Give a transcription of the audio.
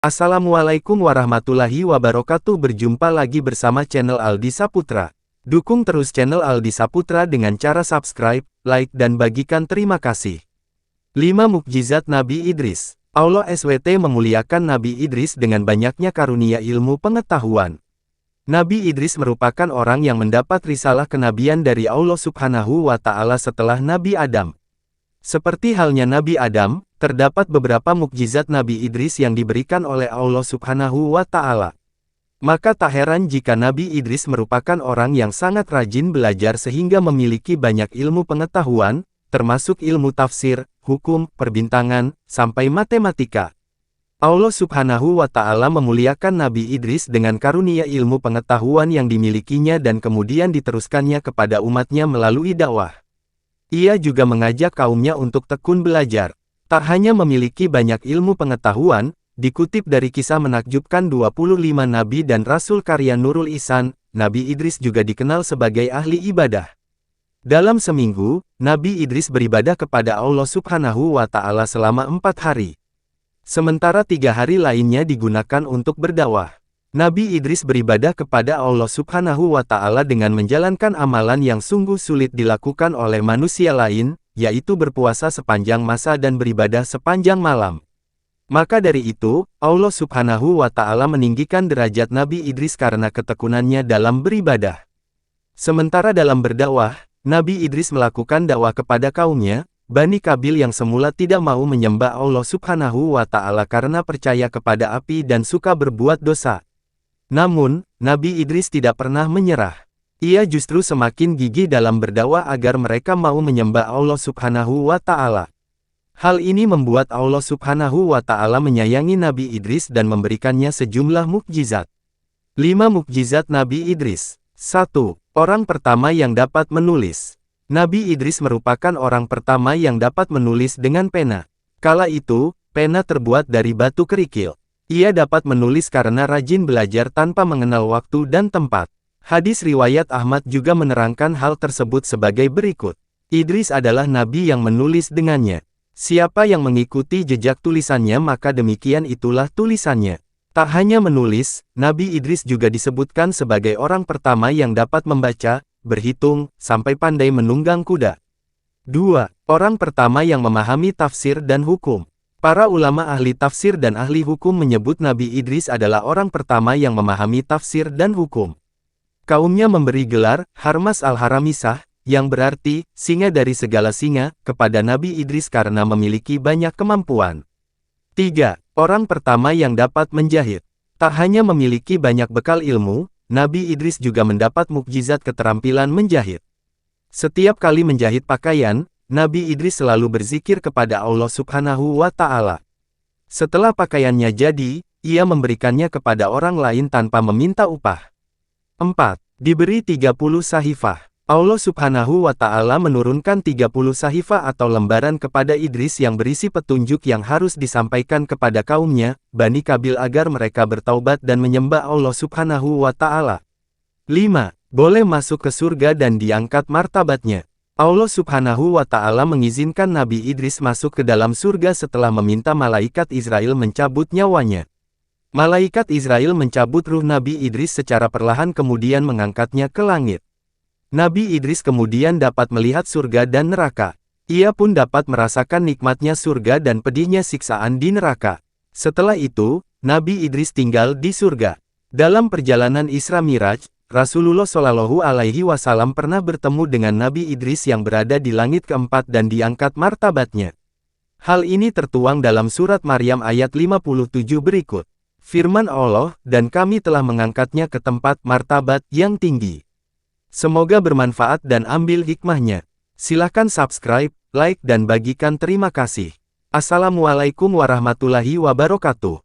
Assalamualaikum warahmatullahi wabarakatuh. Berjumpa lagi bersama channel Aldi Saputra. Dukung terus channel Aldi Saputra dengan cara subscribe, like dan bagikan terima kasih. 5 Mukjizat Nabi Idris. Allah SWT memuliakan Nabi Idris dengan banyaknya karunia ilmu pengetahuan. Nabi Idris merupakan orang yang mendapat risalah kenabian dari Allah Subhanahu wa Ta'ala setelah Nabi Adam. Seperti halnya Nabi Adam, terdapat beberapa mukjizat Nabi Idris yang diberikan oleh Allah Subhanahu wa Ta'ala. Maka tak heran jika Nabi Idris merupakan orang yang sangat rajin belajar sehingga memiliki banyak ilmu pengetahuan, termasuk ilmu tafsir, hukum, perbintangan, sampai matematika. Allah Subhanahu wa Ta'ala memuliakan Nabi Idris dengan karunia ilmu pengetahuan yang dimilikinya dan kemudian diteruskannya kepada umatnya melalui dakwah. Ia juga mengajak kaumnya untuk tekun belajar. Tak hanya memiliki banyak ilmu pengetahuan, dikutip dari kisah menakjubkan 25 Nabi dan Rasul karya Nurul Ihsan, Nabi Idris juga dikenal sebagai ahli ibadah. Dalam seminggu, Nabi Idris beribadah kepada Allah Subhanahu wa Ta'ala selama 4 hari. Sementara 3 hari lainnya digunakan untuk berdakwah. Nabi Idris beribadah kepada Allah Subhanahu wa Ta'ala dengan menjalankan amalan yang sungguh sulit dilakukan oleh manusia lain, yaitu berpuasa sepanjang masa dan beribadah sepanjang malam. Maka dari itu, Allah Subhanahu wa Ta'ala meninggikan derajat Nabi Idris karena ketekunannya dalam beribadah. Sementara dalam berdakwah, Nabi Idris melakukan dakwah kepada kaumnya, Bani Qabil yang semula tidak mau menyembah Allah Subhanahu wa Ta'ala karena percaya kepada api dan suka berbuat dosa. Namun, Nabi Idris tidak pernah menyerah. Ia justru semakin gigih dalam berdakwah agar mereka mau menyembah Allah Subhanahu wa Ta'ala. Hal ini membuat Allah Subhanahu wa Ta'ala menyayangi Nabi Idris dan memberikannya sejumlah mukjizat. 5 Mukjizat Nabi Idris. 1. Orang pertama yang dapat menulis. Nabi Idris merupakan orang pertama yang dapat menulis dengan pena. Kala itu, pena terbuat dari batu kerikil. Ia dapat menulis karena rajin belajar tanpa mengenal waktu dan tempat. Hadis riwayat Ahmad juga menerangkan hal tersebut sebagai berikut. Idris adalah nabi yang menulis dengannya. Siapa yang mengikuti jejak tulisannya maka demikian itulah tulisannya. Tak hanya menulis, Nabi Idris juga disebutkan sebagai orang pertama yang dapat membaca, berhitung, sampai pandai menunggang kuda. 2. Orang pertama yang memahami tafsir dan hukum. Para ulama ahli tafsir dan ahli hukum menyebut Nabi Idris adalah orang pertama yang memahami tafsir dan hukum. Kaumnya memberi gelar, Harmas al-Haramisah, yang berarti, singa dari segala singa, kepada Nabi Idris karena memiliki banyak kemampuan. 3. Orang pertama yang dapat menjahit. Tak hanya memiliki banyak bekal ilmu, Nabi Idris juga mendapat mukjizat keterampilan menjahit. Setiap kali menjahit pakaian, Nabi Idris selalu berzikir kepada Allah Subhanahu wa Ta'ala. Setelah pakaiannya jadi, ia memberikannya kepada orang lain tanpa meminta upah. 4. Diberi 30 sahifah. Allah Subhanahu wa Ta'ala menurunkan 30 sahifah atau lembaran kepada Idris yang berisi petunjuk yang harus disampaikan kepada kaumnya, Bani Qabil agar mereka bertaubat dan menyembah Allah Subhanahu wa Ta'ala. 5. Boleh masuk ke surga dan diangkat martabatnya. Allah Subhanahu wa Ta'ala mengizinkan Nabi Idris masuk ke dalam surga setelah meminta malaikat Israel mencabut nyawanya. Malaikat Israel mencabut ruh Nabi Idris secara perlahan kemudian mengangkatnya ke langit. Nabi Idris kemudian dapat melihat surga dan neraka. Ia pun dapat merasakan nikmatnya surga dan pedihnya siksaan di neraka. Setelah itu, Nabi Idris tinggal di surga. Dalam perjalanan Isra Miraj, Rasulullah Shallallahu Alaihi Wasallam pernah bertemu dengan Nabi Idris yang berada di langit keempat dan diangkat martabatnya. Hal ini tertuang dalam surat Maryam ayat 57 berikut. Firman Allah, dan kami telah mengangkatnya ke tempat martabat yang tinggi. Semoga bermanfaat dan ambil hikmahnya. Silahkan subscribe, like dan bagikan terima kasih. Assalamualaikum warahmatullahi wabarakatuh.